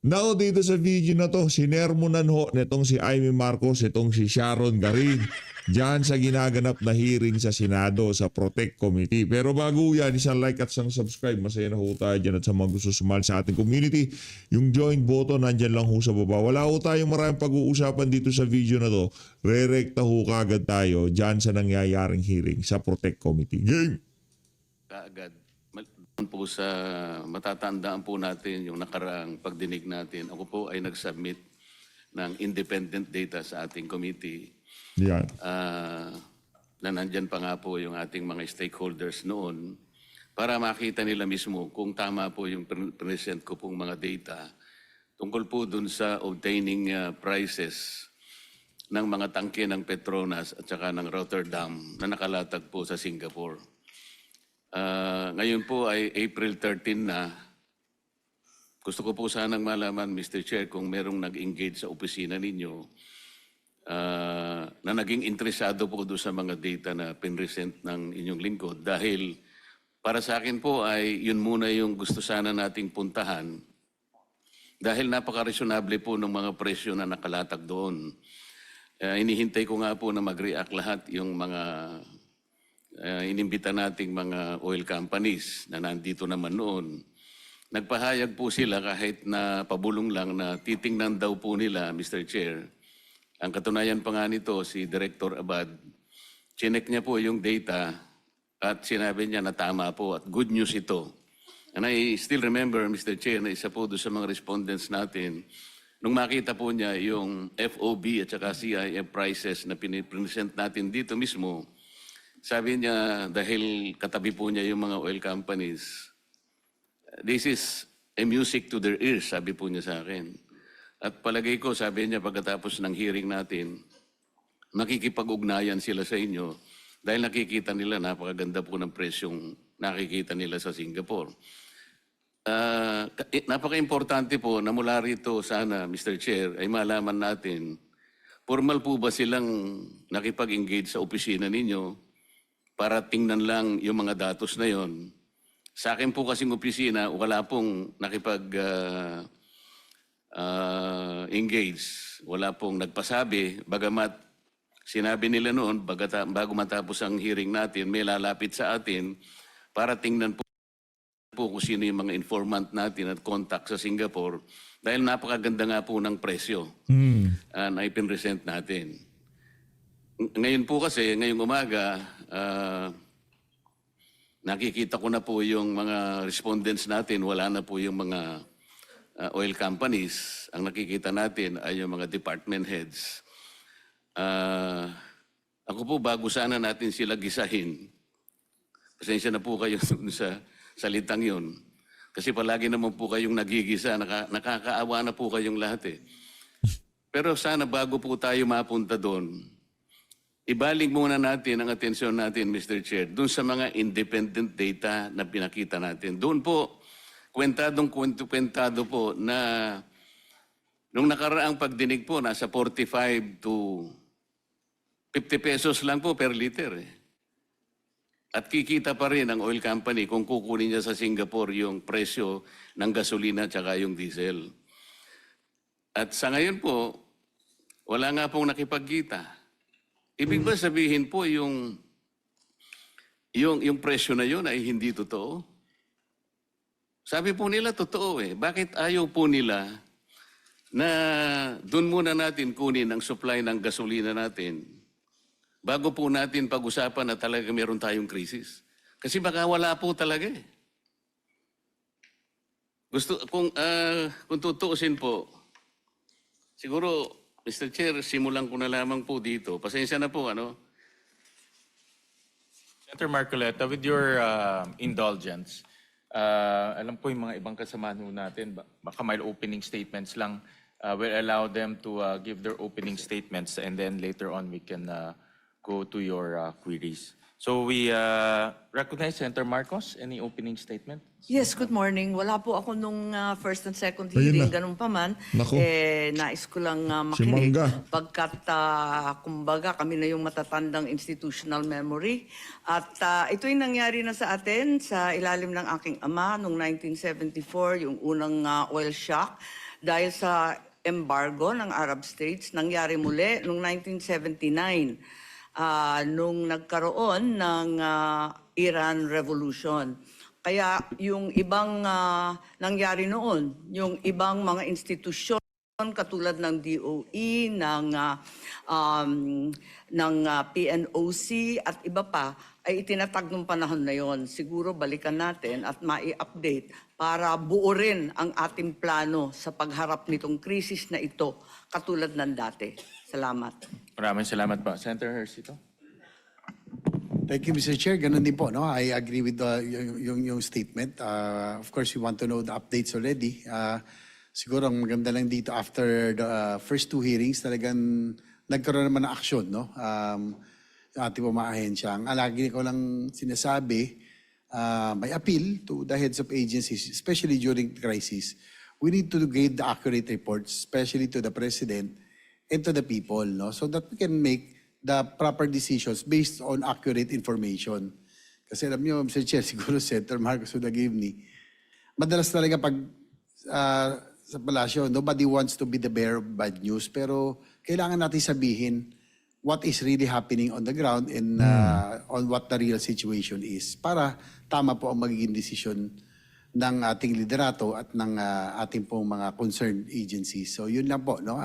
Now dito sa video na to, sinermonan ho netong si Amy Marcos, itong si Sharon Garin, dyan sa ginaganap na hearing sa Senado sa Protect Committee. Pero bago yan, isang like at isang subscribe. Masaya na ho tayo dyan at sa mga gusto sumali sa ating community. Yung join button, nandyan lang ho sa baba. Wala ho tayong maraming pag-uusapan dito sa video na to. Re-recta ho kagad tayo dyan sa nangyayaring hearing sa Protect Committee. Game! Kaagad. Po sa matatandaan po natin yung nakaraang pagdinig natin. Ako po ay nag-submit ng independent data sa ating committee. Yan. Na nandyan pa nga po yung ating mga stakeholders noon para makita nila mismo kung tama po yung present ko pong mga data tungkol po dun sa obtaining prices ng mga tangke ng Petronas at saka ng Rotterdam na nakalatag po sa Singapore. Ngayon po ay April 13 na. Gusto ko po sanang malaman, Mr. Chair, kung merong nag-engage sa opisina ninyo na naging interesado po doon sa mga data na pinresent ng inyong lingkod. Dahil para sa akin po ay yun muna yung gusto sana nating puntahan. Dahil napaka-reasonable po ng mga presyo na nakalatag doon. Inihintay ko nga po na mag-react lahat yung mga inimbita nating mga oil companies na nandito naman noon. Nagpahayag po sila kahit na pabulong lang na titingnan daw po nila, Mr. Chair. Ang katunayan pa nga nito, si Director Abad, chinek niya po yung data at sinabi niya na tama po at good news ito. And I still remember, Mr. Chair, na isa po doon sa mga respondents natin, nung makita po niya yung FOB at saka CIF prices na pinipresent natin dito mismo, sabi niya, dahil katabi po niya yung mga oil companies, this is a music to their ears, sabi po niya sa akin. At palagay ko, sabi niya, pagkatapos ng hearing natin, nakikipag-ugnayan sila sa inyo dahil nakikita nila napakaganda po ng presyong nakikita nila sa Singapore. Napaka-importante po na mula rito sana, Mr. Chair, ay malaman natin, formal po ba silang nakipag-engage sa opisina ninyo para tingnan lang yung mga datos na yon? Sa akin po kasing opisina, wala pong nakipag-engage. Wala pong nagpasabi. Bagamat sinabi nila noon, bago matapos ang hearing natin, may lalapit sa atin para tingnan po kung sino yung mga informant natin at contact sa Singapore. Dahil napakaganda nga po ng presyo na ipinresent natin. Ngayon po kasi, ngayong umaga, nakikita ko na po yung mga respondents natin, wala na po yung mga oil companies. Ang nakikita natin ay yung mga department heads. Ako po, bago sana natin sila gisahin, pasensya na po kayo sa salitang yun. Kasi palagi naman po kayong nagigisa, nakakaawa na po kayong lahat eh. Pero sana bago po tayo mapunta doon, ibalik muna natin ang atensyon natin, Mr. Chair, doon sa mga independent data na pinakita natin. Doon po, kwentado po na nung nakaraang pagdinig po, nasa 45 to 50 pesos lang po per liter. At kikita pa rin ang oil company kung kukunin niya sa Singapore yung presyo ng gasolina at yung diesel. At sa ngayon po, wala nga pong nakipagkita. Ibig ba sabihin po yung presyo na yun ay hindi totoo? Sabi po nila totoo eh. Bakit ayaw po nila na doon muna natin kunin ang supply ng gasolina natin bago po natin pag-usapan na talaga meron tayong krisis? Kasi baka wala po talaga eh. Kung tutuusin po, siguro, Mr. Chair, simulan ko na lamang po dito. Pasensya na po, ano? Senator Marcoleta, with your indulgence, alam ko yung mga ibang kasamahan natin, baka may opening statements lang. We'll allow them to give their opening statements and then later on we can go to your queries. So we recognize Senator Marcos. Any opening statement? Yes, good morning. Wala po ako nung first and second Ayun hearing, na. ganun pa man. Naku. Nais ko lang Si makinig. Mangga. Pagkat, kumbaga, kami na yung matatandang institutional memory. At ito yung nangyari na sa atin sa ilalim ng aking ama noong 1974, yung unang oil shock. dahil sa embargo ng Arab states, nangyari muli noong 1979 nung nagkaroon ng Iran Revolution. Kaya yung ibang nangyari noon, yung ibang mga institusyon katulad ng DOE, ng PNOC at iba pa ay itinatag nung panahon na yon. Siguro balikan natin at mai-update para buo rin ang ating plano sa pagharap nitong krisis na ito katulad ng dati. Salamat. Maraming salamat po. Senator Hersito. Thank you, Mr. Chair. Ganun din po, no? I agree with yung statement. Of course, we want to know the updates already. Siguro ang maganda lang dito after the first two hearings, talagang nagkaroon naman ng aksyon, no? Yung ating pumahensya. Ang lagi ko lang sinasabi, may appeal to the heads of agencies, especially during crisis. We need to give the accurate reports, especially to the President and to the people, no? So that we can make the proper decisions based on accurate information. Kasi alam niyo, Mr. Chair, siguro Senator Marcos would give me, madalas talaga pag sa palasyo, nobody wants to be the bearer of bad news, pero kailangan natin sabihin what is really happening on the ground and on what the real situation is para tama po ang magiging desisyon ng ating liderato at ng ating pong mga concerned agencies. So yun lang po, no?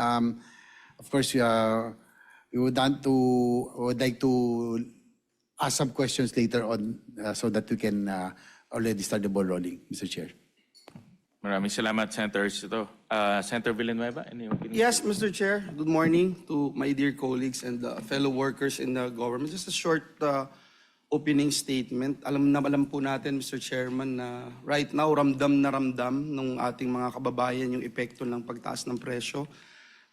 Of course, we would like to ask some questions later on so that we can already start the ball rolling, Mr. Chair. Maraming salamat, Senator Hersito. Senator Villanueva, any opinion? Yes, Mr. Chair. Good morning to my dear colleagues and fellow workers in the government. Just a short opening statement. Alam po natin, Mr. Chairman, na right now, ramdam na ramdam ng ating mga kababayan yung epekto ng pagtaas ng presyo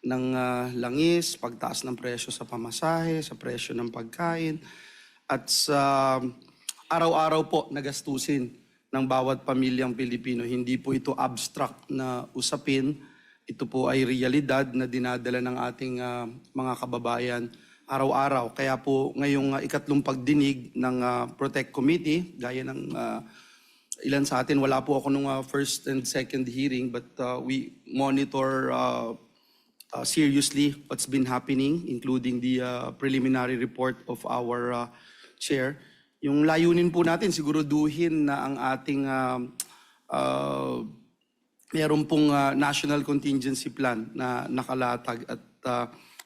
ng langis, pagtaas ng presyo sa pamasahe, sa presyo ng pagkain, at sa araw-araw po na gastusin ng bawat pamilyang Pilipino. Hindi po ito abstract na usapin. Ito po ay realidad na dinadala ng ating mga kababayan araw-araw. Kaya po ngayong ikatlong pagdinig ng Protect Committee, gaya ng ilan sa atin, wala po ako nung first and second hearing, but we monitor seriously what's been happening, including the preliminary report of our chair. Yung layunin po natin, siguruduhin na ang ating meron pong national contingency plan na nakalatag at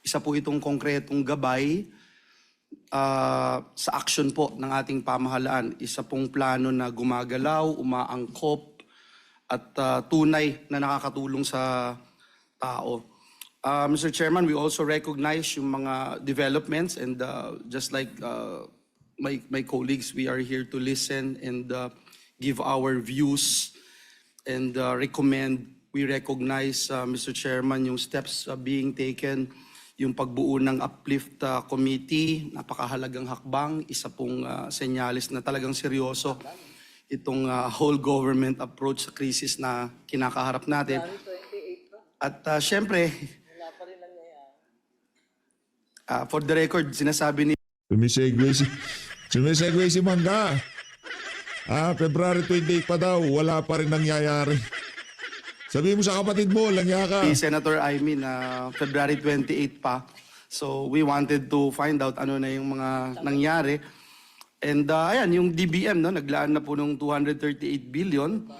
isa po itong konkretong gabay sa action po ng ating pamahalaan. Isa pong plano na gumagalaw, umaangkop at tunay na nakakatulong sa tao. Mr. Chairman, we also recognize yung mga developments and just like my colleagues, we are here to listen and give our views and recommend. We recognize, Mr. Chairman, yung steps being taken, yung pagbuo ng Uplift Committee, napakahalagang hakbang, isa pong senyalis na talagang seryoso itong whole government approach sa krisis na kinakaharap natin. At syempre, for the record, sinasabi ni Sumisegue si Mangga. February 28 pa daw, wala pa rin nangyayari. Sabi mo sa kapatid mo, langya ka. Senator Amy na February 28 pa. So we wanted to find out ano na yung mga nangyari. And ayan, yung DBM, no, naglaan na po ng 238 billion.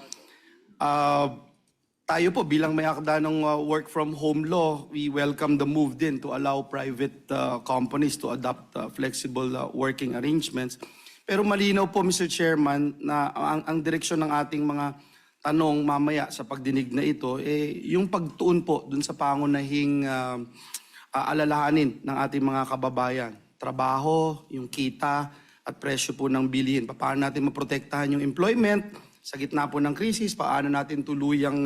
Tayo po bilang may akda ng work from home law, we welcome the move din to allow private companies to adopt flexible working arrangements. Pero malinaw po, Mr. Chairman, na ang direksyon ng ating mga tanong mamaya sa pagdinig na ito, yung pagtuon po dun sa pangunahing alalahanin ng ating mga kababayan. Trabaho, yung kita, at presyo po ng bilihin. Paano natin maprotektahan yung employment sa gitna po ng krisis? Paano natin tuluyang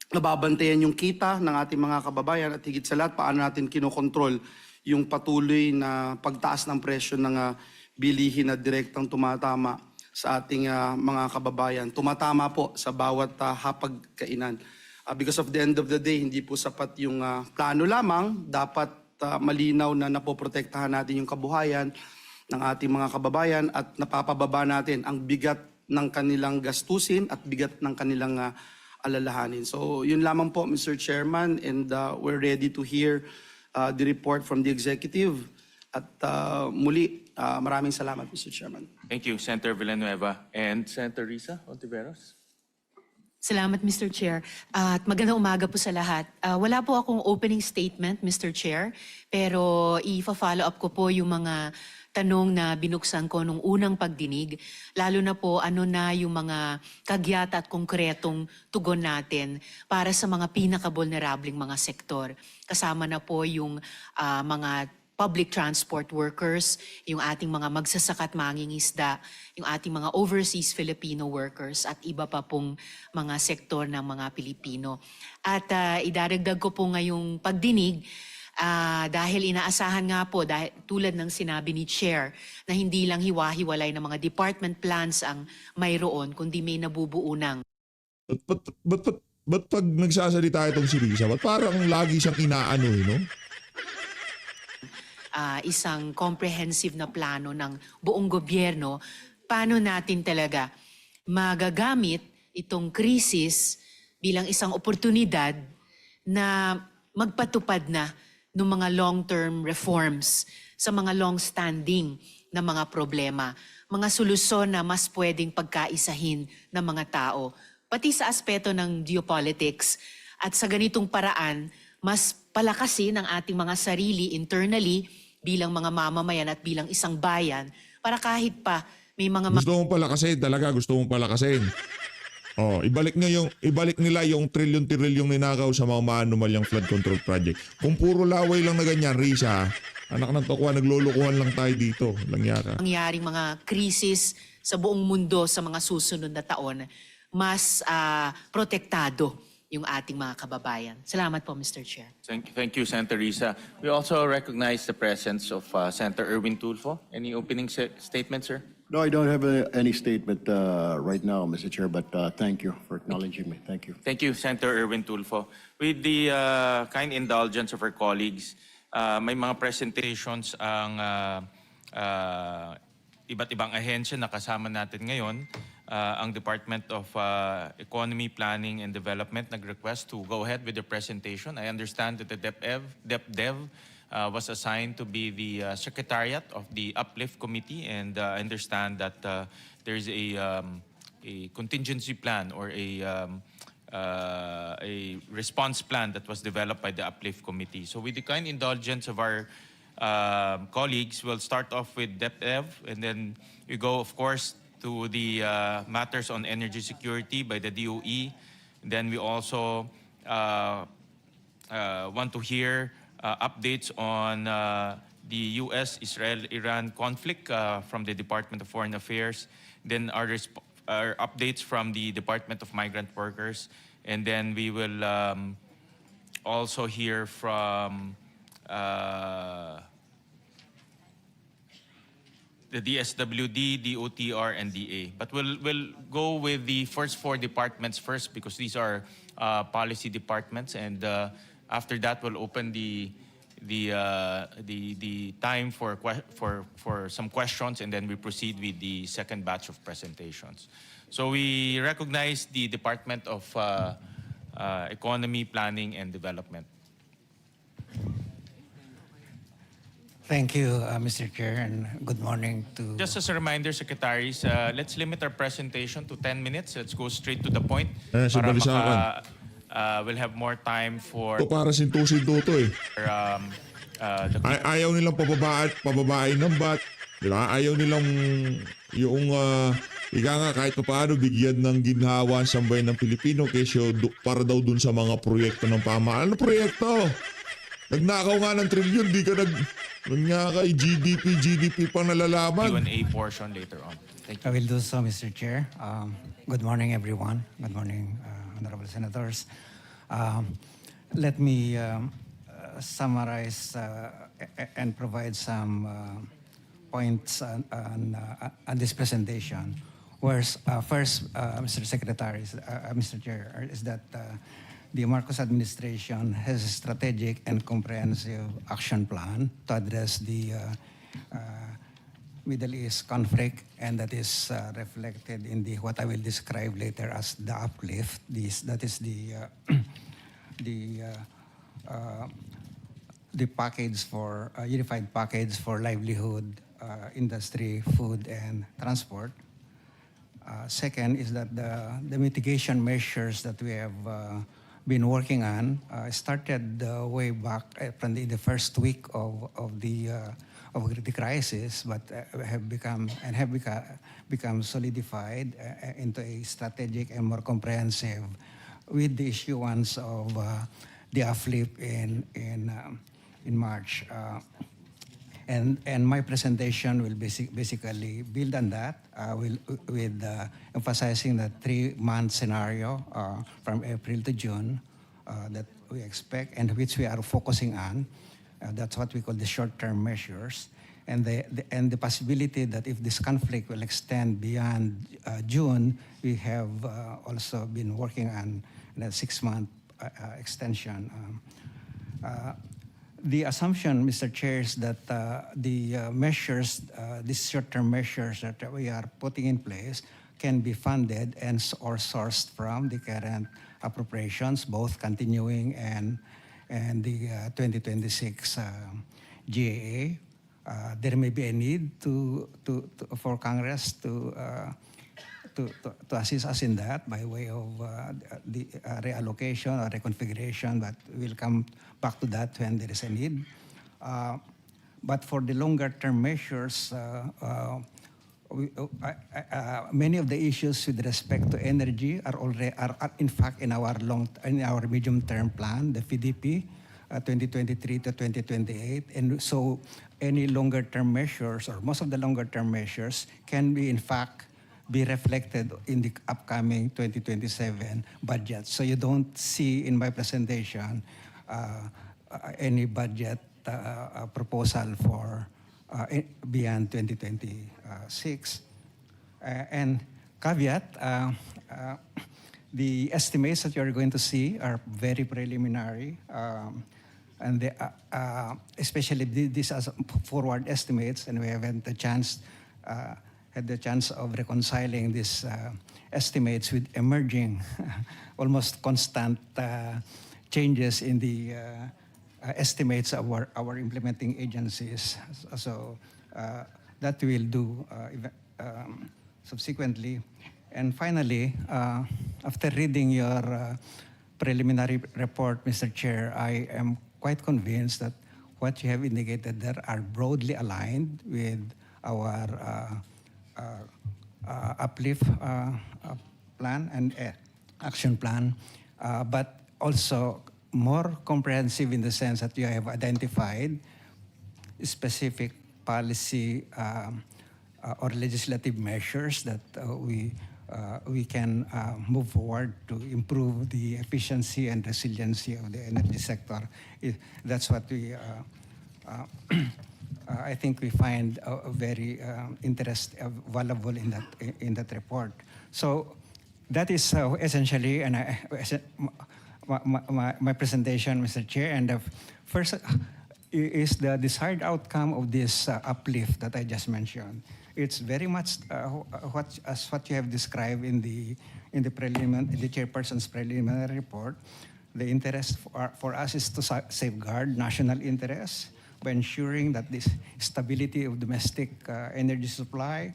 nababantayan yung kita ng ating mga kababayan? At higit sa lahat, paano natin kinokontrol yung patuloy na pagtaas ng presyo ng bilihin na direktang tumatama sa ating mga kababayan. Tumatama po sa bawat hapagkainan. Because of the end of the day, hindi po sapat yung plano lamang. Dapat malinaw na napoprotektahan natin yung kabuhayan ng ating mga kababayan at napapababa natin ang bigat ng kanilang gastusin at bigat ng kanilang alalahanin. So yun lamang po, Mr. Chairman, and we're ready to hear the report from the executive. At muli, maraming salamat, Mr. Chairman. Thank you, Senator Villanueva. And Senator Risa Ontiveros? Salamat, Mr. Chair. At magandang umaga po sa lahat. Wala po akong opening statement, Mr. Chair, pero i-follow up ko po yung mga tanong na binuksan ko nung unang pagdinig, lalo na po ano na yung mga kagyat at konkretong tugon natin para sa mga pinaka-vulnerableng mga sektor. Kasama na po yung mga public transport workers, yung ating mga magsasaka at mangingisda, yung ating mga overseas Filipino workers at iba pa pong mga sektor ng mga Pilipino. At idaragdag ko po ngayong pagdinig dahil inaasahan nga po, dahil, tulad ng sinabi ni Chair, na hindi lang hiwa-hiwalay ng mga department plans ang mayroon, kundi may nabubuo ng Ba't pag nagsasalita itong si Risa, ba't parang lagi siyang inaano no? Isang comprehensive na plano ng buong gobyerno, paano natin talaga magagamit itong krisis bilang isang oportunidad na magpatupad na ng mga long-term reforms sa mga long-standing na mga problema, mga solusyon na mas pwedeng pagkaisahin ng mga tao, pati sa aspeto ng geopolitics. At sa ganitong paraan, mas palakasin ang ating mga sarili internally bilang mga mamamayan at bilang isang bayan para kahit pa may mga Gusto mong palakasin, talaga gusto mong palakasin. Oh, ibalik nila yung trilyon-trilyong ninakaw sa mga maanumalyang flood control project. Kung puro laway lang na ganyan, Risa, anak ng tokwa, naglulukuhan lang tayo dito. Langyaka. mangyaring mga krisis sa buong mundo sa mga susunod na taon, mas protektado yung ating mga kababayan. Salamat po, Mr. Chair. Thank you, Senator Risa. We also recognize the presence of Senator Erwin Tulfo. Any opening statement, sir? No, I don't have any statement right now, Mr. Chair, but thank you for acknowledging me. Thank you. Thank you, Senator Erwin Tulfo. With the kind indulgence of our colleagues, may mga presentations ang iba't ibang ahensya na kasama natin ngayon. Ang Department of Economy, Planning and Development nag-request to go ahead with the presentation. I understand that the DepDev was assigned to be the secretariat of the Uplift Committee, and I understand that there's a contingency plan or a response plan that was developed by the Uplift Committee. So with the kind indulgence of our colleagues, we'll start off with DepEv, and then we go, of course, to the matters on energy security by the DOE. Then we also want to hear updates on the U.S.-Israel-Iran conflict from the Department of Foreign Affairs. Then our updates from the Department of Migrant Workers. And then we will also hear from the DSWD, DOTR, and DA. But we'll go with the first four departments first because these are policy departments, and after that we'll open the time for some questions, and then we proceed with the second batch of presentations. So we recognize the Department of Economy, Planning, and Development. Thank you, Mr. Chair, and good morning to... Just as a reminder, Secretaries, let's limit our presentation to 10 minutes. Let's go straight to the point. Si Balisakan. We'll have more time for Ito para sintu-sintu to eh. the Ayaw nilang pababain ng bat. Diba? Ayaw nilang yung ika nga kahit paano bigyan ng ginhawa sa bayan ng Pilipino kesyo para daw dun sa mga proyekto ng pamahalaan. Ano proyekto? Nagnakaw nga ng trilyon, di ka GDP pang nalalaman. Q&A portion later on. Thank you. I will do so, Mr. Chair. Good morning, everyone. Good morning, honorable senators. Let me summarize and provide some points on this presentation. First, Mr. Secretary, Mr. Chair, is that the Marcos administration has a strategic and comprehensive action plan to address the Middle East conflict, and that is reflected in the what I will describe later as the uplift. That is the the package for unified package for livelihood, industry, food, and transport. Second is that the mitigation measures that we have been working on started way back from the first week of the crisis, but have become solidified into a strategic and more comprehensive with the issuance of the uplift in March. And my presentation will basically build on that, with emphasizing the 3-month scenario from April to June that we expect and which we are focusing on. That's what we call the short-term measures. And the possibility that if this conflict will extend beyond June, we have also been working on a 6-month extension. The assumption, Mr. Chair, is that the measures, these short-term measures that we are putting in place can be funded or sourced from the current appropriations, both continuing and the 2026 GAA. There may be a need for Congress to assist us in that by way of the reallocation or reconfiguration, but we'll come back to that when there is a need. But for the longer-term measures, many of the issues with respect to energy are in fact in our medium-term plan, the PDP 2023 to 2028, and so any longer-term measures or most of the longer-term measures can be in fact be reflected in the upcoming 2027 budget. So you don't see in my presentation any budget proposal for beyond 2026. And caveat, the estimates that you're going to see are very preliminary, and they, especially these are forward estimates, and we haven't had the chance of reconciling these estimates with emerging, almost constant changes in the estimates of our implementing agencies. So that we'll do subsequently. And finally, after reading your preliminary report, Mr. Chair, I am quite convinced that what you have indicated there are broadly aligned with our uplift plan and action plan, but also more comprehensive in the sense that you have identified specific policy or legislative measures that we can move forward to improve the efficiency and resiliency of the energy sector. That's what we I think we find very valuable in that report. So that is essentially my presentation, Mr. Chair. And the first is the desired outcome of this uplift that I just mentioned. It's very much what you have described in the chairperson's preliminary report. The interest for us is to safeguard national interests by ensuring that this stability of domestic energy supply,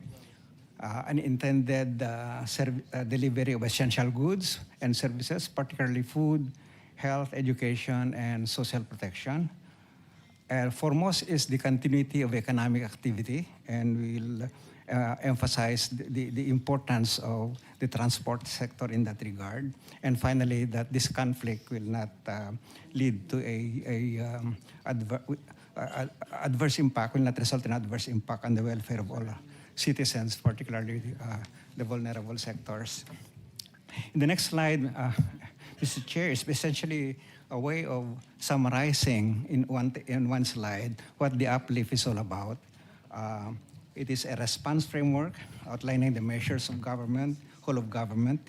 unintended delivery of essential goods and services, particularly food, health, education, and social protection. Foremost is the continuity of economic activity, and we'll emphasize the importance of the transport sector in that regard. And finally, that this conflict will not lead to adverse impact, will not result in adverse impact on the welfare of all citizens, particularly the vulnerable sectors. In the next slide, Mr. Chair, is essentially a way of summarizing in one slide what the uplift is all about. It is a response framework outlining the measures of government, whole of government,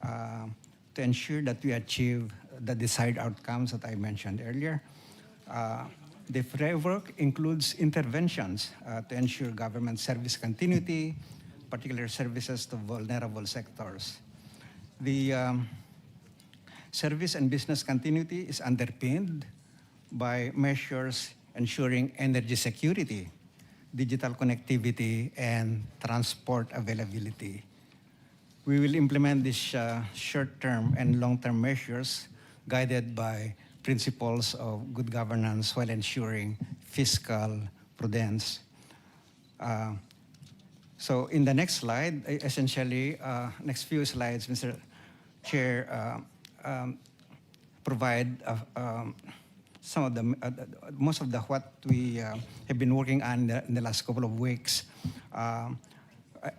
to ensure that we achieve the desired outcomes that I mentioned earlier. The framework includes interventions to ensure government service continuity, particular services to vulnerable sectors. The service and business continuity is underpinned by measures ensuring energy security, digital connectivity, and transport availability. We will implement these short-term and long-term measures guided by principles of good governance while ensuring fiscal prudence. So in the next slide, essentially, next few slides, Mr. Chair, provide some of the most of the what we have been working on in the last couple of weeks.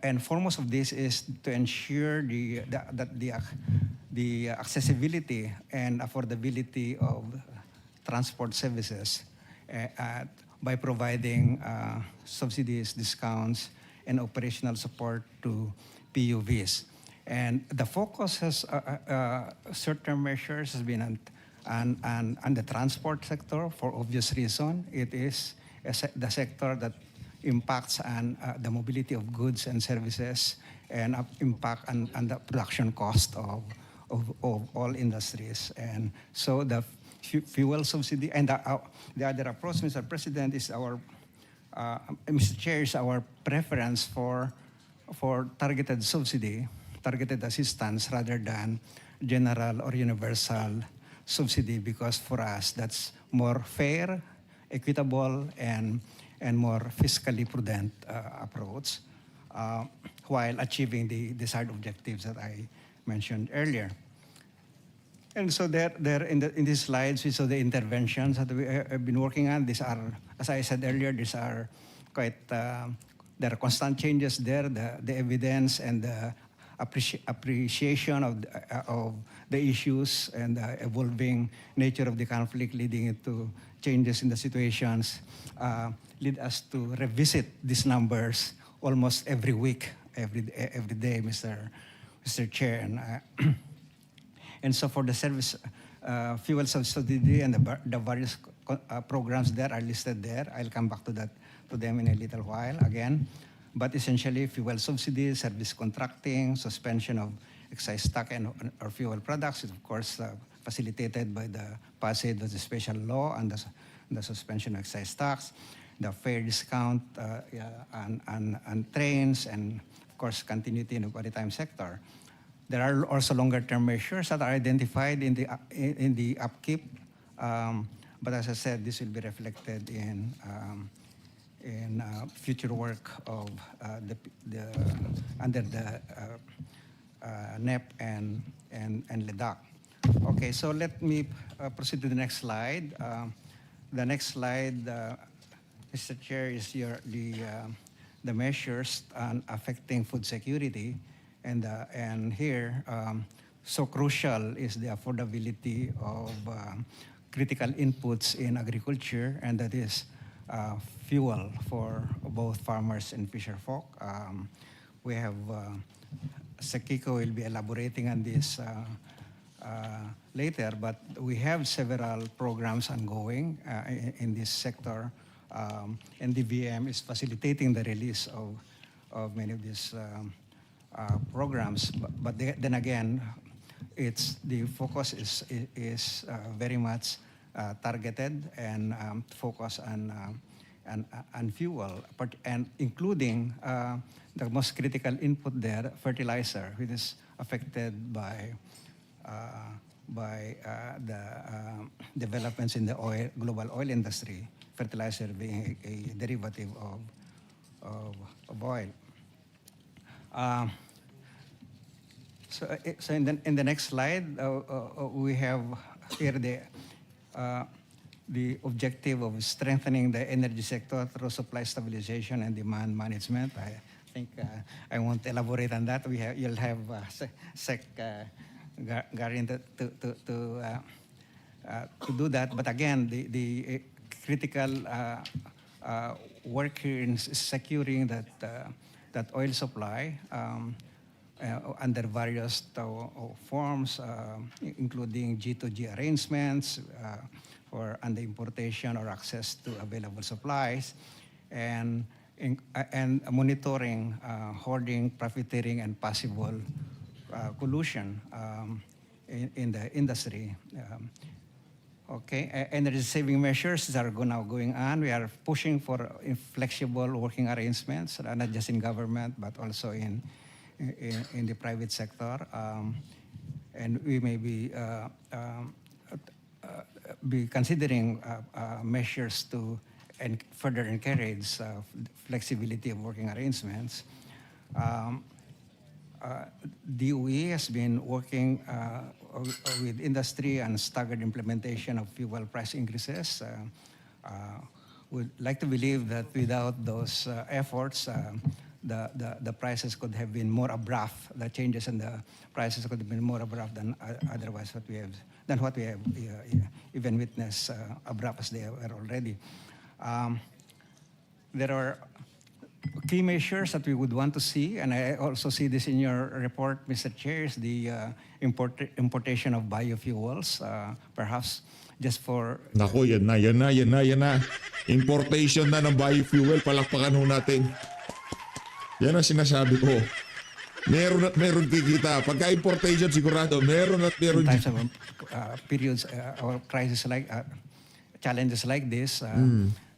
And foremost of this is to ensure that the accessibility and affordability of transport services by providing subsidies, discounts, and operational support to PUVs. And the focus has certain measures has been on the transport sector for obvious reason. It is the sector that impacts on the mobility of goods and services and impact on the production cost of all industries. And so the fuel subsidy and the other approach, Mr. President, is our, Mr. Chair, is our preference for targeted subsidy, targeted assistance rather than general or universal subsidy, because for us that's more fair, equitable, and more fiscally prudent approach while achieving the desired objectives that I mentioned earlier. And so there in these slides, we saw the interventions that we have been working on. These are, as I said earlier, these are quite, there are constant changes there, the evidence and the appreciation of the issues and the evolving nature of the conflict leading into changes in the situations lead us to revisit these numbers almost every week, every day, Mr. Chair. And so for the service fuel subsidy and the various programs there are listed there. I'll come back to them in a little while again. But essentially, fuel subsidies, service contracting, suspension of excise tax or fuel products is, of course, facilitated by the passage of the special law and the suspension of excise tax, the fare discount on trains, and, of course, continuity in the maritime sector. There are also longer-term measures that are identified in the upkeep, but as I said, this will be reflected in future work of under the NEP and LEDAC. Okay, so let me proceed to the next slide. The next slide, Mr. Chair, is the measures on affecting food security, and here, so crucial is the affordability of critical inputs in agriculture, and that is fuel for both farmers and fisherfolk. We have, Sekiko will be elaborating on this later, but we have several programs ongoing in this sector, and DVM is facilitating the release of many of these programs. But then again, the focus is very much targeted and focus on fuel, and including the most critical input there, fertilizer, which is affected by the developments in the global oil industry, fertilizer being a derivative of oil. So in the next slide, we have here the objective of strengthening the energy sector through supply stabilization and demand management. I think I won't elaborate on that. You'll have Sec Garin to do that. But again, the critical work here in securing that oil supply under various forms, including G2G arrangements, on the importation or access to available supplies, and monitoring hoarding, profiteering, and possible collusion in the industry. Energy saving measures are now going on. We are pushing for flexible working arrangements, not just in government, but also in the private sector. And we may be considering measures to further encourage flexibility of working arrangements. DOE has been working with industry on staggered implementation of fuel price increases. Would like to believe that without those efforts, the prices could have been more abrupt. The changes in the prices could have been more abrupt than otherwise what we have even witnessed, abrupt as they are already. There are key measures that we would want to see, and I also see this in your report, Mr. Chair, is the importation of biofuels, perhaps just for... Nako, yan na. Importation na ng biofuel, palakpakan ho natin. Yan ang sinasabi ko. Meron at meron kikita. Pagka importation, sigurado, meron at meron. In times of periods or crisis like challenges like this,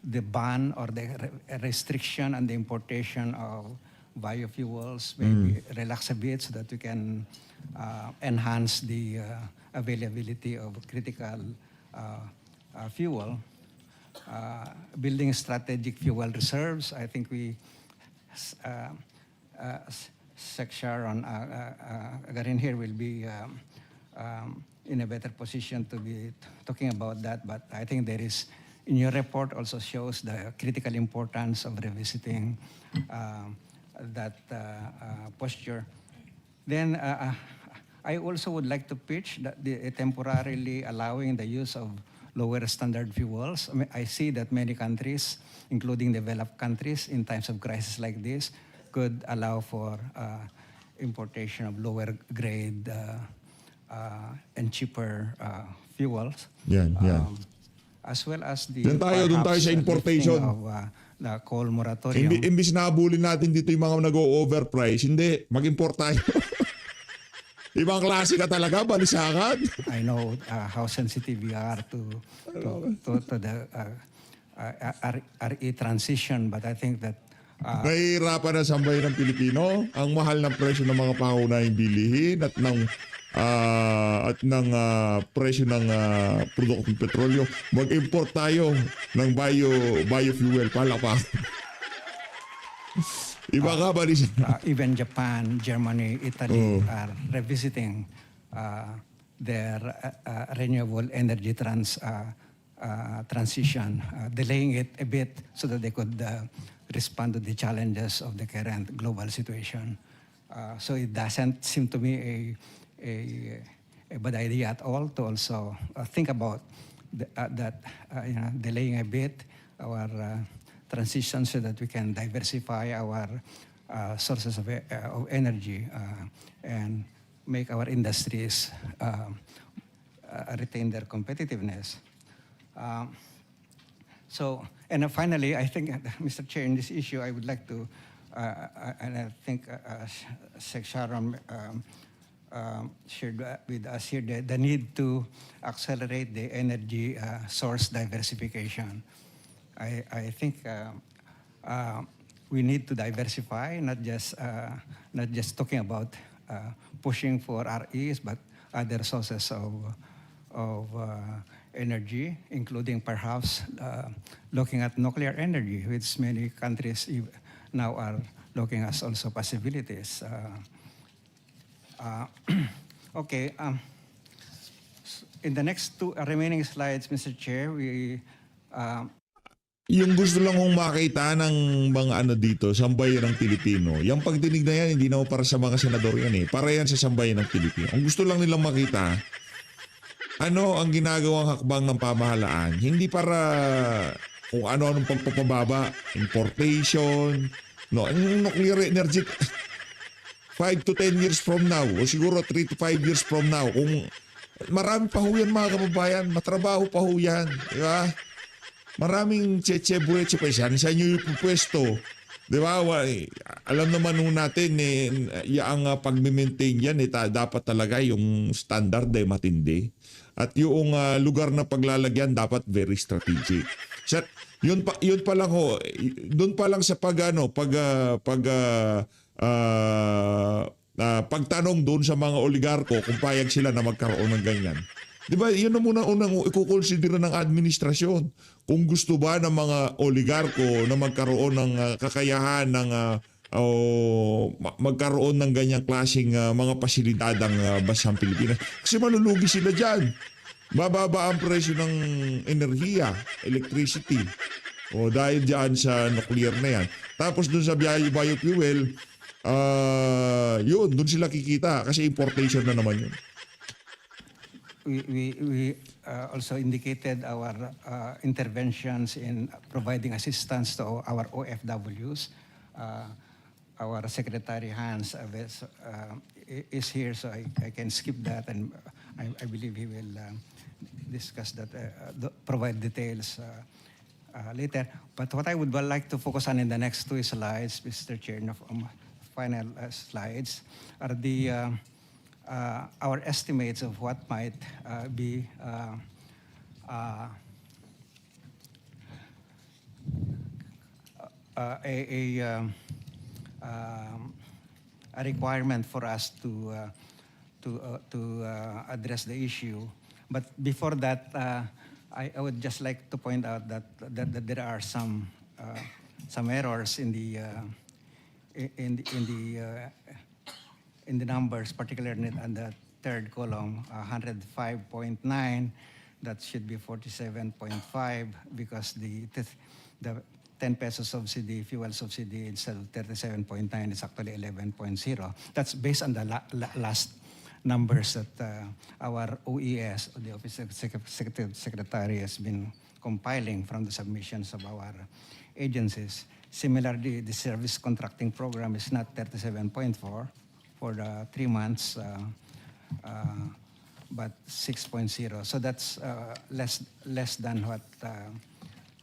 the ban or the restriction on the importation of biofuels maybe relax a bit so that we can enhance the availability of critical fuel. Building strategic fuel reserves, I think we Sec Sharon Garin here will be in a better position to be talking about that, but I think there is, in your report also shows the critical importance of revisiting that posture. Then I also would like to pitch that temporarily allowing the use of lower standard fuels. I mean, I see that many countries, including developed countries, in times of crisis like this, could allow for importation of lower grade and cheaper fuels. Yan. As well as the Doon tayo sa importation. lifting of the coal moratorium. Imbis na habulin natin dito yung mga nag-o-overprice, hindi, mag-import tayo. Ibang klase ka talaga, balisakan. I know how sensitive we are to the RE transition, but I think that Nahihirapan na sambayan ng Pilipino ang mahal ng presyo ng mga pangunahing bilihin at ng presyo ng produktong petrolyo. Mag-import tayo ng biofuel palapa. Iba ka ba? even Japan, Germany, Italy are revisiting their renewable energy transition, delaying it a bit so that they could respond to the challenges of the current global situation. So it doesn't seem to me a bad idea at all to also think about delaying a bit our transition so that we can diversify our sources of energy and make our industries retain their competitiveness. And finally, I think, Mr. Chair, in this issue, I would like to, and I think Sec Sharon shared with us here the need to accelerate the energy source diversification. I think we need to diversify, not just talking about pushing for REs, but other sources of energy, including perhaps looking at nuclear energy, which many countries now are looking at also possibilities. In the next two remaining slides, Mr. Chair, we Yung gusto lang kong makita ng mga dito, sambayan ng Pilipino. Yung pagdinig na yan, hindi naman para sa mga senador yan eh. Para yan sa sambayan ng Pilipino. Ang gusto lang nilang makita, ano ang ginagawang hakbang ng pamahalaan. Hindi para kung ano-anong pagpapababa, importation, nuclear energy. 5 to 10 years from now, o siguro 3 to 5 years from now, kung Marami pa ho yan mga kababayan. Matrabaho pa ho yan. Di ba? Maraming cheche-bureche pa yan. Sa inyo yung pwesto. Di ba? Alam naman ho natin, ang pag-maintain yan, dapat talaga yung standard matindi. At yung lugar na paglalagyan dapat very strategic. Yun pa lang ho. Doon pa lang sa pagtanong doon sa mga oligarko kung payag sila na magkaroon ng ganyan. Di ba, yun na muna unang ikukonsidera ng administrasyon. Kung gusto ba ng mga oligarko na magkaroon ng kakayahan ng magkaroon ng ganyang klaseng mga pasilidad ang bansang Pilipinas. Kasi malulugi sila dyan. Bababa ang presyo ng enerhiya, electricity. O dahil dyan sa nuclear na yan. Tapos dun sa biofuel, yun, dun sila kikita kasi importation na naman yun. We also indicated our interventions in providing assistance to our OFWs. Our Secretary Hans is here, so I can skip that, and I believe he will discuss that, provide details later. But what I would like to focus on in the next 2 slides, Mr. Chair, final slides, are our estimates of what might be a requirement for us to address the issue. But before that, I would just like to point out that there are some errors in the numbers, particularly on the third column, 105.9. That should be 47.5 because the 10 peso subsidy, fuel subsidy, instead of 37.9, it's actually 11.0. That's based on the last numbers that our OES, the Office of Executive Secretary, has been compiling from the submissions of our agencies. Similarly, the service contracting program is not 37.4 for the 3 months, but 6.0. So that's less than what,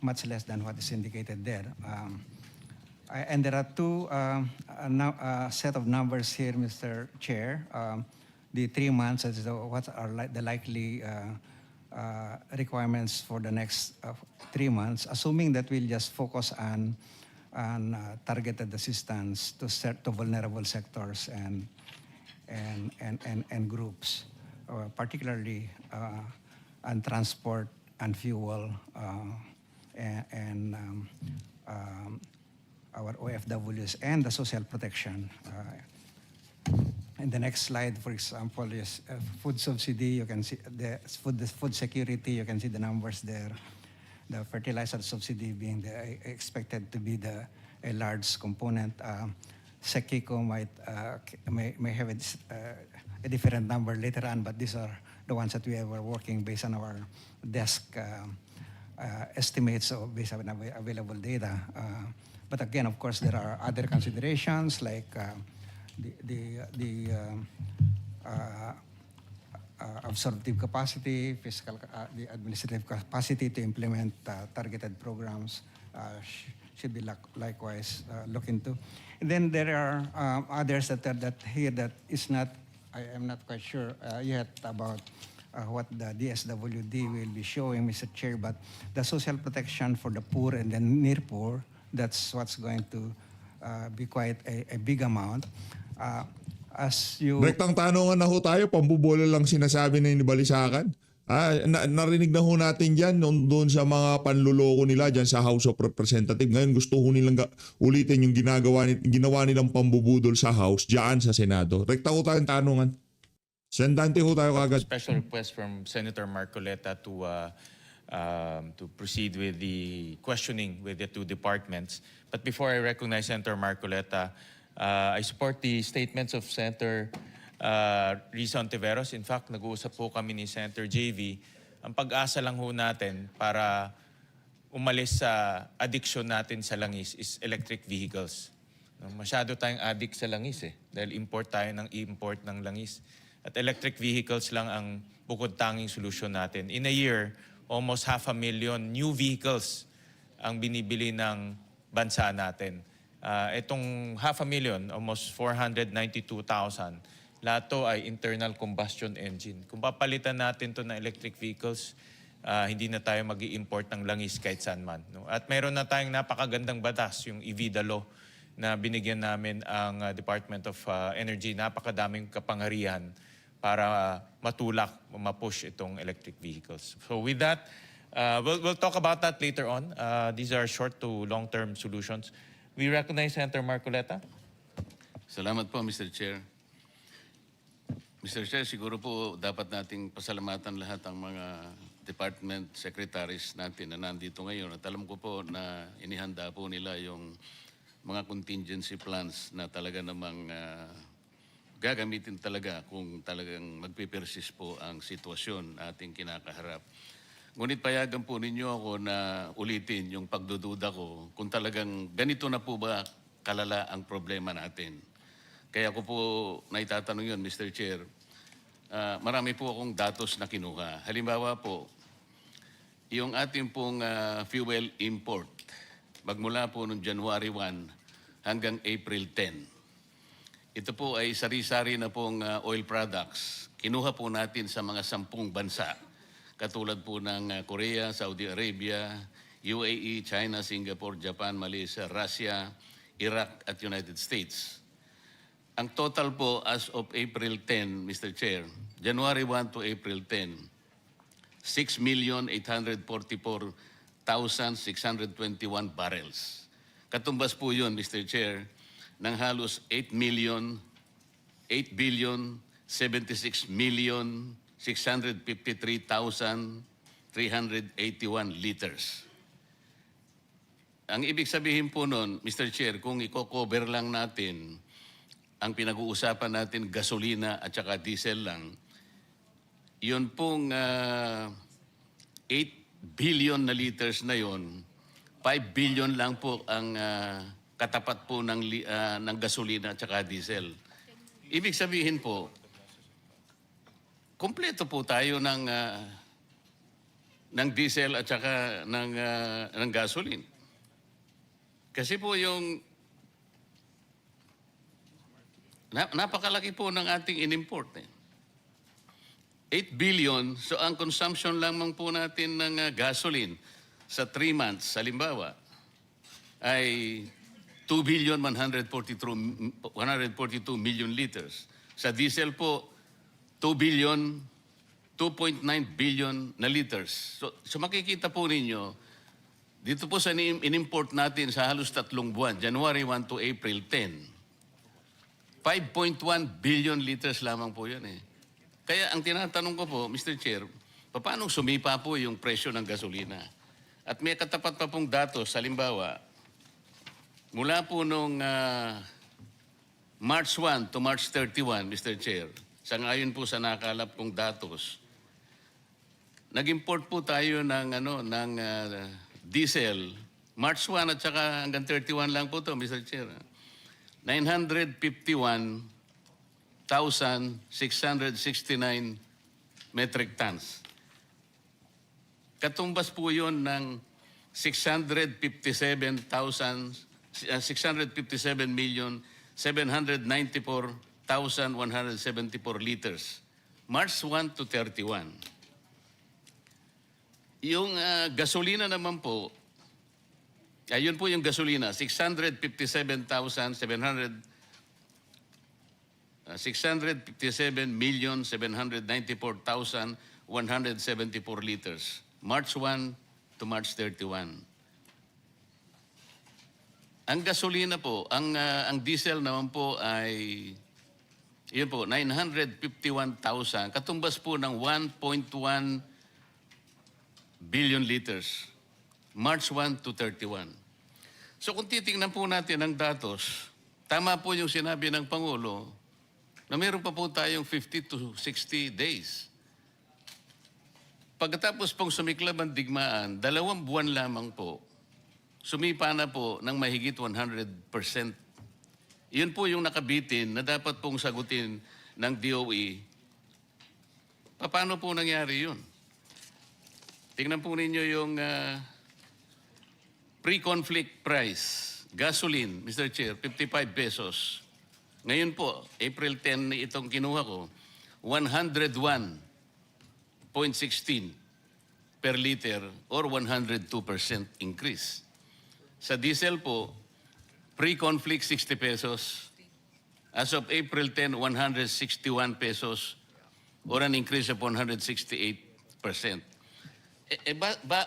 much less than what is indicated there. And there are two set of numbers here, Mr. Chair. The 3 months, as what are the likely requirements for the next 3 months, assuming that we'll just focus on targeted assistance to vulnerable sectors and groups, particularly on transport and fuel and our OFWs and the social protection. In the next slide, for example, is food subsidy. You can see the food security. You can see the numbers there. The fertilizer subsidy being expected to be a large component. Sekico may have a different number later on, but these are the ones that we were working based on our desk estimates based on available data. But again, of course, there are other considerations like the absorptive capacity, the administrative capacity to implement targeted programs should be likewise looked into. And then there are others that is not, I am not quite sure yet about what the DSWD will be showing, Mr. Chair, but the social protection for the poor and the near poor, that's what's going to be quite a big amount. As you... Rektang tanungan na ho tayo, pambubola lang sinasabi na inibalisakan. Narinig na ho natin dyan doon sa mga panluloko nila dyan sa House of Representatives. Ngayon gusto ho nilang ulitin yung ginawa nilang pambubudol sa House dyan sa Senado. Rekta ho tayong tanungan. Sendante ho tayo kagad. Special request from Senator Marcoleta to proceed with the questioning with the two departments. But before I recognize Senator Marcoleta, I support the statements of Senator Risa Ontiveros. In fact, nag-uusap po kami ni Senator JV. Ang pag-asa lang ho natin para umalis sa addiction natin sa langis is electric vehicles. Masyado tayong addict sa langis dahil import tayo ng import ng langis. At electric vehicles lang ang bukod tanging solusyon natin. In a year, almost 500,000 new vehicles ang binibili ng bansa natin. Itong 500,000, almost 492,000, lahat to ay internal combustion engine. Kung papalitan natin to ng electric vehicles, hindi na tayo mag-i-import ng langis kahit saan man. No? At meron na tayong napakagandang batas, yung EVIDA law, na binigyan namin ang Department of Energy. Napakadaming kapangyarihan para matulak, mapush itong electric vehicles. So with that, we'll talk about that later on. These are short to long-term solutions. We recognize Senator Marcoleta. Salamat po, Mr. Chair. Mr. Chair, siguro po dapat nating pasalamatan lahat ang mga department secretaries natin na nandito ngayon. At alam ko po na inihanda po nila yung mga contingency plans na talaga namang gagamitin talaga kung talagang magpipersist po ang sitwasyon na ating kinakaharap. Ngunit payagan po ninyo ako na ulitin yung pagdududa ko kung talagang ganito na po ba kalala ang problema natin. Kaya ko po naitatanong yun, Mr. Chair. Marami po akong datos na kinuha. Halimbawa po, yung ating pong fuel import, magmula po noong January 1 hanggang April 10. Ito po ay sari-sari na pong oil products. Kinuha po natin sa mga 10 bansa. Katulad po ng Korea, Saudi Arabia, UAE, China, Singapore, Japan, Malaysia, Russia, Iraq at United States. Ang total po as of April 10, Mr. Chair, January 1 to April 10, 6,844,621 barrels. Katumbas po yun, Mr. Chair, ng halos 8,653,381 liters. Ang ibig sabihin po nun, Mr. Chair, kung i-cover lang natin ang pinag-uusapan natin gasolina at saka diesel lang, yun pong 8 billion na liters na yun, 5 billion lang po ang katapat po ng gasolina at saka diesel. Ibig sabihin po, kompleto po tayo ng diesel at saka ng gasoline. Kasi po yung napakalaki po ng ating in-import. 8 billion, so ang consumption lamang po natin ng gasoline sa 3 months, halimbawa, ay 2,142 million liters. Sa diesel po, 2.9 billion na liters. So makikita po ninyo, dito po sa in-import natin sa halos 3 buwan, January 1 to April 10, 5.1 billion liters lamang po yan eh. Kaya ang tinatanong ko po, Mr. Chair, paano sumipa po yung presyo ng gasolina? At may katapat pa pong datos, halimbawa, mula po nung March 1 to March 31, Mr. Chair, sa ngayon po sa nakalap kong datos, nag-import po tayo ng diesel, March 1 at saka hanggang 31 lang po to, Mr. Chair. 951,669 metric tons. Katumbas po yun ng 657,794,174 liters. March 1 to 31. Yung gasolina naman po, ayun po yung gasolina, 657,794,174 liters. March 1 to March 31. Ang gasolina po, ang diesel naman po ay, yun po, 951,000, katumbas po ng 1.1 billion liters. March 1 to 31. So kung titingnan po natin ang datos, tama po yung sinabi ng Pangulo na meron pa po tayong 50 to 60 days. Pagkatapos pong sumiklab ang digmaan, 2 buwan lamang po, sumipa na po ng mahigit 100%. Yun po yung nakabitin na dapat pong sagutin ng DOE Paano po nangyari yun? Tingnan po ninyo yung pre-conflict price. Gasoline, Mr. Chair, 55 pesos. Ngayon po, April 10 na itong kinuha ko, 101.16 per liter or 102% increase. Sa diesel po, pre-conflict 60 pesos. As of April 10, 161 pesos or an increase of 168%.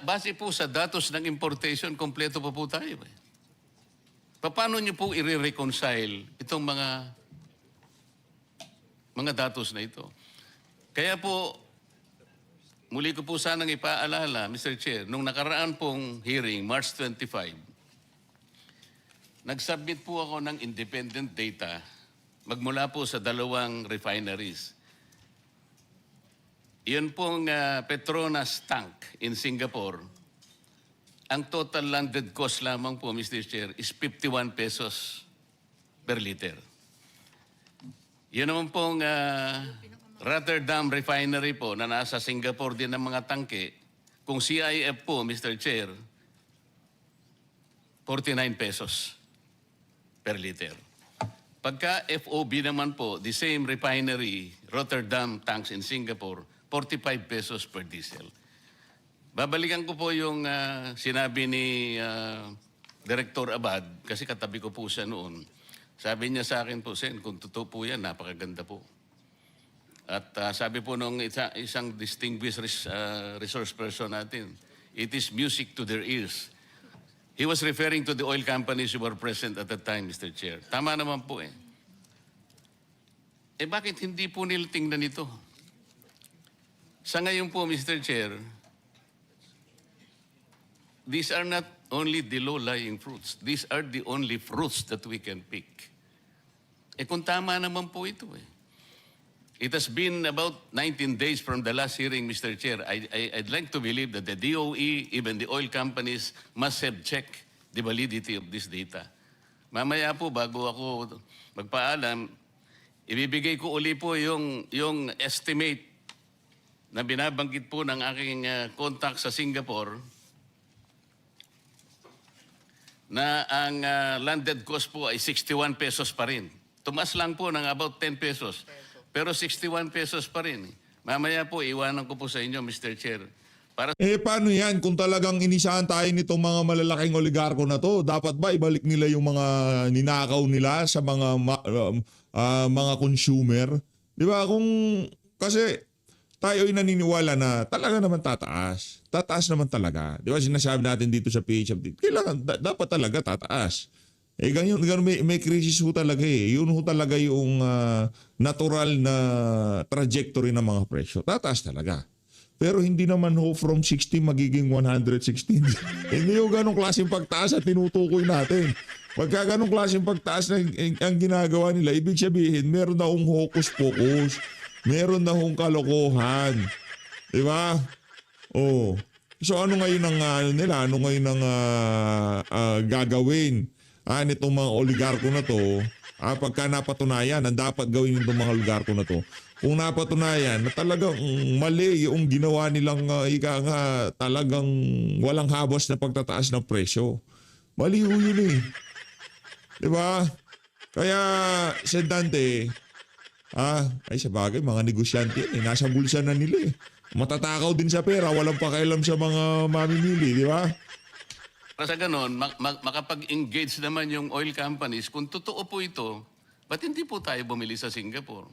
Base po sa datos ng importation, kompleto pa po tayo. Paano niyo po i-reconcile itong mga datos na ito? Kaya po, muli ko po sanang ipaalala, Mr. Chair, nung nakaraan pong hearing, March 25, nag-submit po ako ng independent data magmula po sa 2 refineries. Iyon pong Petronas tank in Singapore, ang total landed cost lamang po, Mr. Chair, is 51 pesos per liter. Yun naman pong Rotterdam Refinery po na nasa Singapore din ng mga tangke, kung CIF po, Mr. Chair, 49 pesos per liter. Pagka FOB naman po, the same refinery, Rotterdam tanks in Singapore, 45 pesos per diesel. Babalikan ko po yung sinabi ni Director Abad, kasi katabi ko po siya noon. Sabi niya sa akin po, Sen, kung totoo po yan, napakaganda po. At sabi po nung isang distinguished resource person natin, it is music to their ears. He was referring to the oil companies who were present at the time, Mr. Chair. Tama naman po eh. Bakit hindi po nila tingnan ito? Sa ngayon po, Mr. Chair, these are not only the low-lying fruits. These are the only fruits that we can pick. Kung tama naman po ito eh. It has been about 19 days from the last hearing, Mr. Chair. I'd like to believe that the DOE, even the oil companies, must have checked the validity of this data. Mamaya po, bago ako magpaalam, ibibigay ko uli po yung estimate na binabanggit po ng aking contact sa Singapore, na ang landed cost po ay 61 pesos pa rin. Tumas lang po ng about 10 pesos. Pero 61 pesos pa rin. Mamaya po, iwanan ko po sa inyo, Mr. Chair. Para Paano yan kung talagang inisahan tayo nitong mga malalaking oligarko na to? Dapat ba ibalik nila yung mga ninakaw nila sa mga consumer? Di ba? Kasi tayo ay naniniwala na talaga naman tataas. Tataas naman talaga. Di ba sinasabi natin dito sa PHFD, kailangan, dapat talaga tataas. Ganyan, may crisis ho talaga eh. Yun ho talaga yung natural na trajectory ng mga presyo. Tataas talaga. Pero hindi naman ho from 60 magiging 116. Hindi ho ganong klaseng pagtaas at tinutukoy natin. Pagka ganong klaseng pagtaas na ang ginagawa nila, ibig sabihin, meron na hong hocus-pocus. Meron na hong kalokohan. Di ba? Oh. So ano ngayon ang nila? Ano ngayon ang gagawin? Nitong mga oligarko na to, pagka napatunayan, ang dapat gawin nitong mga oligarko na to, kung napatunayan na talagang mali yung ginawa nilang talagang walang habas na pagtataas ng presyo. Mali ho yun eh. Diba? Kaya, Sedante, ay sa bagay, mga negosyante yan eh. Nasa bulsa na nila eh. Matatakaw din sa pera, walang pakialam sa mga mamimili, di ba? sa ganon, makapag-engage naman yung oil companies, kung totoo po ito, ba't hindi po tayo bumili sa Singapore?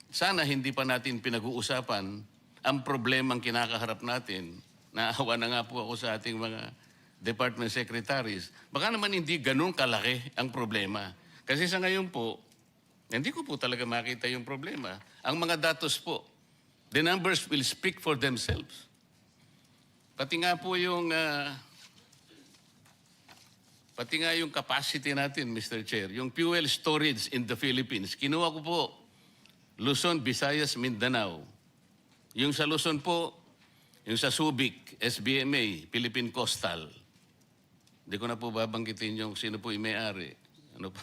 Sana hindi pa natin pinag-uusapan ang problemang kinakaharap natin. Naawa na nga po ako sa ating mga department secretaries. Baka naman hindi ganun kalaki ang problema. Kasi sa ngayon po, hindi ko po talaga makita yung problema. Ang mga datos po, the numbers will speak for themselves. Pati nga po yung capacity natin, Mr. Chair, yung fuel storage in the Philippines. Kinuha ko po Luzon, Visayas, Mindanao. Yung sa Luzon po, yung sa Subic, SBMA, Philippine Coastal. Hindi ko na po babanggitin yung sino po yung may-ari. Ano po?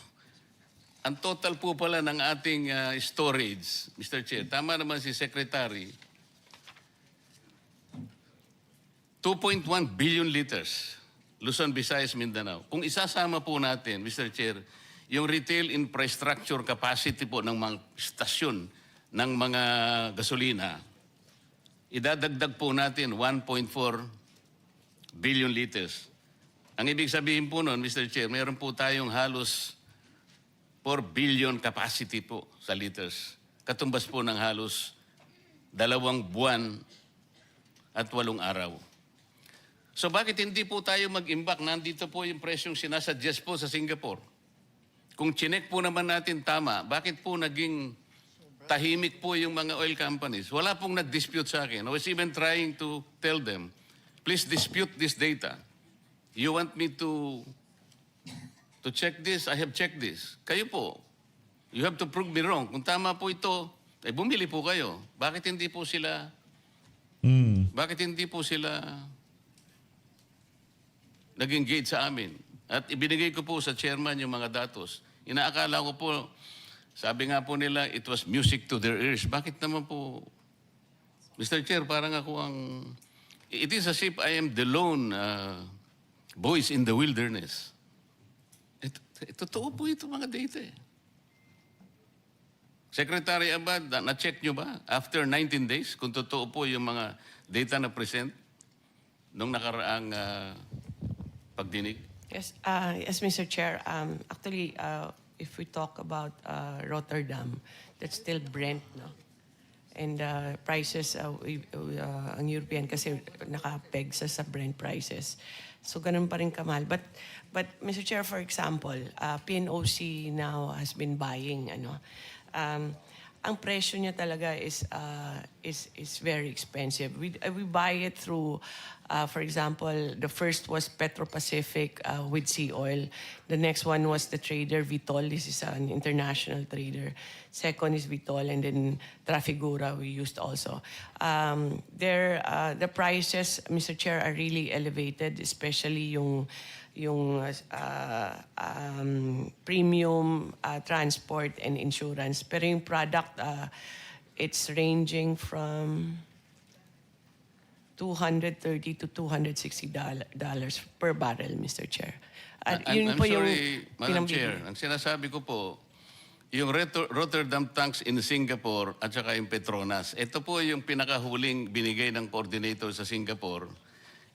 Ang total po pala ng ating storage, Mr. Chair, tama naman si Secretary, 2.1 billion liters, Luzon, Visayas, Mindanao. Kung isasama po natin, Mr. Chair, yung retail infrastructure capacity po ng mga stasyon ng mga gasolina, idadagdag po natin 1.4 billion liters. Ang ibig sabihin po nun, Mr. Chair, mayroon po tayong halos 4 billion capacity po sa liters. Katumbas po ng halos 2 buwan at 8 araw. So bakit hindi po tayo mag-imbak? Nandito po yung presyong sinasuggest po sa Singapore. Kung chinek po naman natin tama, bakit po naging tahimik po yung mga oil companies? Wala pong nag-dispute sa akin. I was even trying to tell them, please dispute this data. You want me to check this? I have checked this. Kayo po, you have to prove me wrong. Kung tama po ito, eh bumili po kayo. Bakit hindi po sila nag-engage sa amin? At ibinigay ko po sa chairman yung mga datos. Inaakala ko po, sabi nga po nila, it was music to their ears. Bakit naman po, Mr. Chair, parang ako ang, it is as if I am the lone voice in the wilderness. Totoo po ito mga data eh. Secretary Abad, na-check nyo ba after 19 days kung totoo po yung mga data na present nung nakaraang pagdinig? Yes, yes, Mr. Chair. Actually, if we talk about Rotterdam, that's still Brent, no? And prices, ang European kasi nakapeg sa Brent prices. So ganun pa rin kamahal. But Mr. Chair, for example, PNOC now has been buying, ang presyo niya talaga is very expensive. We buy it through, for example, the first was Petro Pacific with Sea Oil. The next one was the trader Vitol. This is an international trader. Second is Vitol, and then Trafigura we used also. The prices, Mr. Chair, are really elevated, especially yung premium transport and insurance. Pero yung product, it's ranging from $230 to $260 per barrel, Mr. Chair. At yun I'm po sorry, Madam pinambili. Chair. Ang sinasabi ko po, yung Rotterdam tanks in Singapore at saka yung Petronas, ito po yung pinakahuling binigay ng coordinator sa Singapore,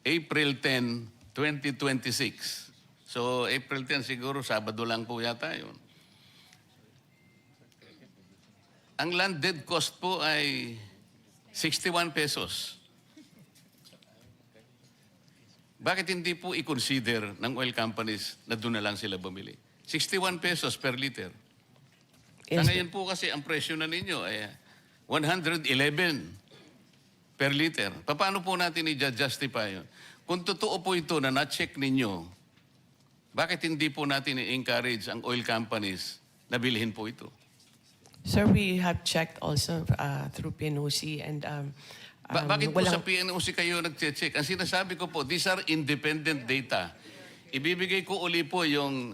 April 10, 2026. So, April 10 siguro, Sabado lang po yata yun. Ang landed cost po ay 61 pesos. Bakit hindi po i-consider ng oil companies na doon na lang sila bumili? 61 pesos per liter. Yes, Sa ngayon po kasi ang presyo na ninyo ay 111 per liter. Paano po natin i-justify yun? Kung totoo po ito na na-check ninyo, bakit hindi po natin i-encourage ang oil companies na bilhin po ito? Sir, we have checked also through PNOC and Bakit po sa PNOC kayo nag-check? Ang sinasabi ko po, these are independent data. Ibibigay ko uli po yung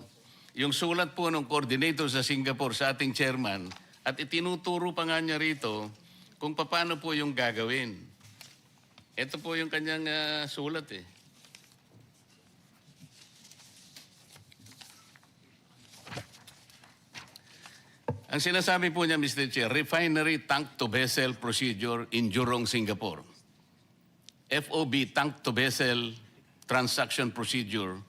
sulat po ng coordinator sa Singapore sa ating chairman at itinuturo pa nga niya rito kung paano po yung gagawin. Ito po yung kanyang sulat eh. Ang sinasabi po niya, Mr. Chair, refinery tank to vessel procedure in Jurong, Singapore. FOB tank to vessel transaction procedure.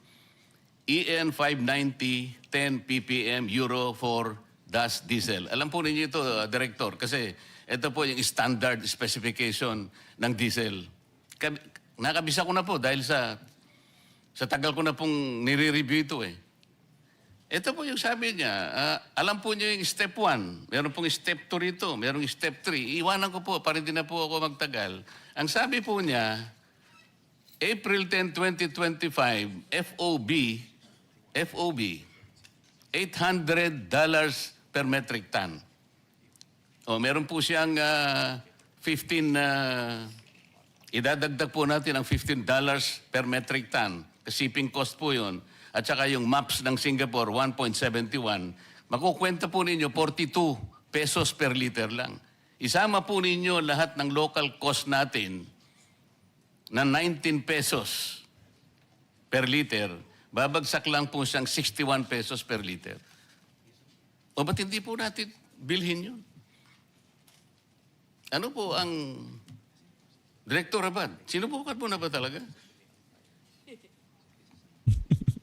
EN 590 10 ppm Euro 4 DAS diesel. Alam po ninyo ito, Director, kasi ito po yung standard specification ng diesel. Nakabisa ko na po dahil sa tagal ko na pong nire-review ito eh. Ito po yung sabi niya, alam po niyo yung step 1, meron pong step 2 rito, meron yung step 3. Iwanan ko po para hindi na po ako magtagal. Ang sabi po niya, April 10, 2025, FOB, $800 per metric ton. O, meron po siyang 15, idadagdag po natin ang $15 per metric ton. Shipping cost po yun. At saka yung maps ng Singapore, 1.71. Makukwenta po ninyo 42 pesos per liter lang. Isama po ninyo lahat ng local cost natin. na 19 pesos per liter, babagsak lang po siyang 61 pesos per liter. O ba't hindi po natin bilhin yun? Ano po ang Director Abad? Sinubukan mo na ba talaga?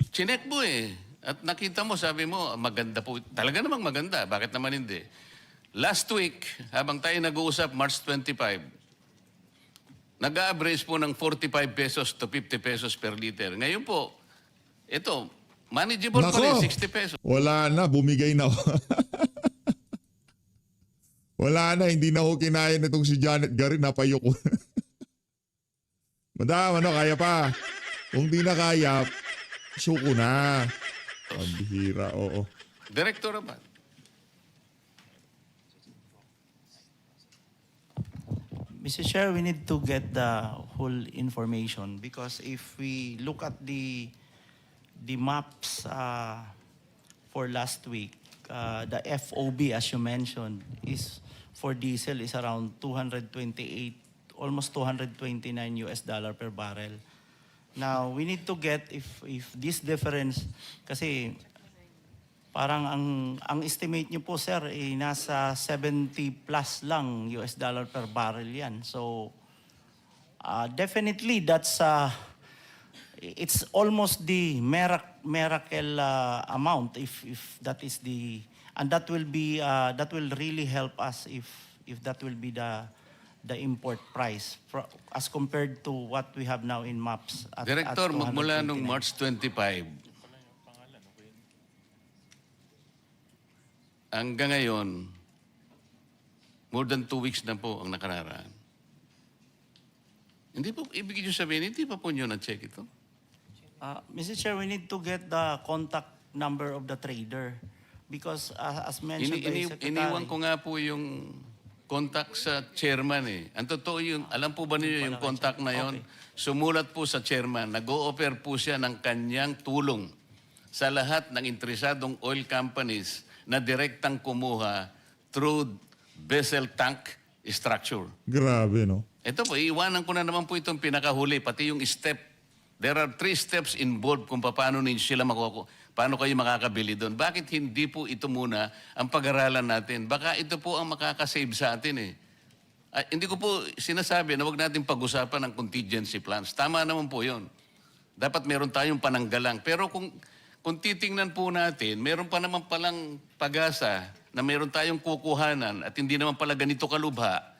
Chinek mo eh. At nakita mo, sabi mo, maganda po. Talaga namang maganda. Bakit naman hindi? Last week, habang tayo nag-uusap, March 25, nag-average po ng 45 pesos to 50 pesos per liter. Ngayon po, ito, manageable pa rin, 60 pesos. Wala na, bumigay na. Wala na, hindi na ako kinaya nitong si Janet Garin, napayoko. Madam, ano, kaya pa? Kung di na kaya, suko na. Pambihira, oo. Director Abad. Mr. Chair, we need to get the whole information because if we look at the maps for last week, the FOB, as you mentioned, is for diesel is around 228, almost 229 US dollar per barrel. Now, we need to get if this difference, kasi parang ang estimate niyo po, sir, nasa 70 plus lang US dollar per barrel yan. So, definitely that's, it's almost the miracle amount if that is the, and that will be, that will really help us if that will be the import price as compared to what we have now in maps. Director, at magmula 229. nung March 25, hanggang ngayon, more than 2 weeks na po ang nakararaan. Hindi po, ibig nyo sabihin, hindi pa po nyo na-check ito? Mr. Chair, we need to get the contact number of the trader because as mentioned by Secretary. Iniwan ko nga po yung contact sa chairman eh. Ang totoo yung, alam po ba niyo yung contact na yon? Sumulat po sa chairman, nag-o-offer po siya ng kanyang tulong sa lahat ng interesadong oil companies na direktang kumuha through vessel tank structure. Grabe, no? Ito po, iiwanan ko na naman po itong pinakahuli, pati yung step. There are 3 steps involved kung paano ninyo sila paano kayo makakabili doon. Bakit hindi po ito muna ang pag-aralan natin? Baka ito po ang makakasave sa atin eh. Hindi ko po sinasabi na huwag natin pag-usapan ng contingency plans. Tama naman po yon. Dapat meron tayong pananggalang. Pero kung titingnan po natin, meron pa naman palang pag-asa na meron tayong kukuhanan at hindi naman pala ganito kalubha.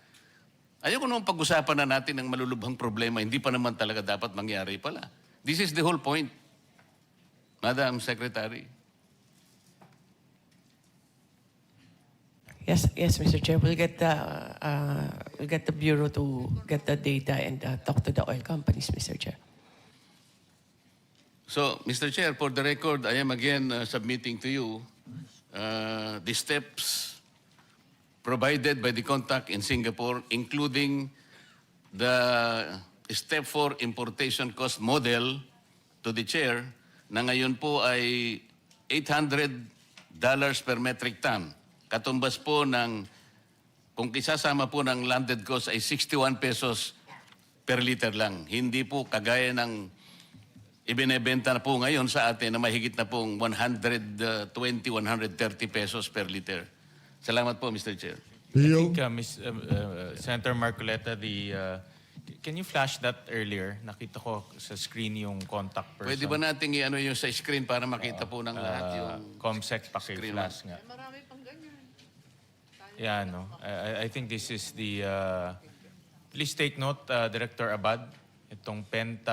Ayoko naman pag-usapan na natin ng malulubhang problema. Hindi pa naman talaga dapat mangyari pala. This is the whole point, Madam Secretary. Yes, Mr. Chair. We'll get the Bureau to get the data and talk to the oil companies, Mr. Chair. So, Mr. Chair, for the record, I am again submitting to you the steps provided by the contact in Singapore, including the Step 4 Importation Cost Model to the Chair, na ngayon po ay $800 per metric ton. Katumbas po ng, kung isasama po ng landed cost ay 61 pesos per liter lang. Hindi po kagaya ng ibinebenta na po ngayon sa atin na mahigit na pong 120, 130 pesos per liter. Salamat po, Mr. Chair. I think, Senator Marcoleta, can you flash that earlier? Nakita ko sa screen yung contact person. Pwede ba nating i-ano yung sa screen para makita po ng lahat yung ComSec screen paki-flash nga. Marami pang ganyan. Yeah, no. I think this is the... please take note, Director Abad, itong Pent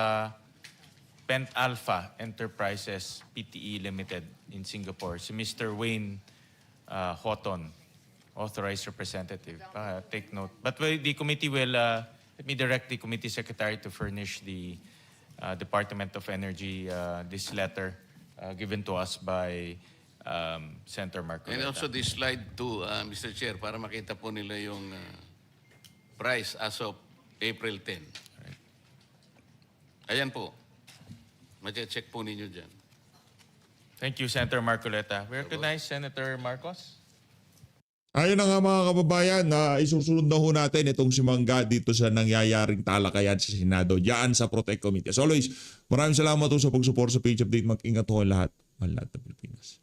Alpha Enterprises PTE Limited in Singapore. Si Mr. Wayne Houghton, authorized representative. Take note. But the committee will... let me direct the committee secretary to furnish the Department of Energy this letter given to us by Senator Marcoleta. And also this slide to Mr. Chair para makita po nila yung price as of April 10. Right. Ayan po. Mache-check po ninyo dyan. Thank you, Senator Marcoleta. We recognize Senator Marcos. Ayun na nga mga kababayan, na isusunod na ho natin itong si Mangga dito sa nangyayaring talakayan sa Senado, diyan sa Protect Committee. As always, maraming salamat po sa pag-support sa Page Update. Mag-ingat ho ang lahat. Mahal natin Pilipinas.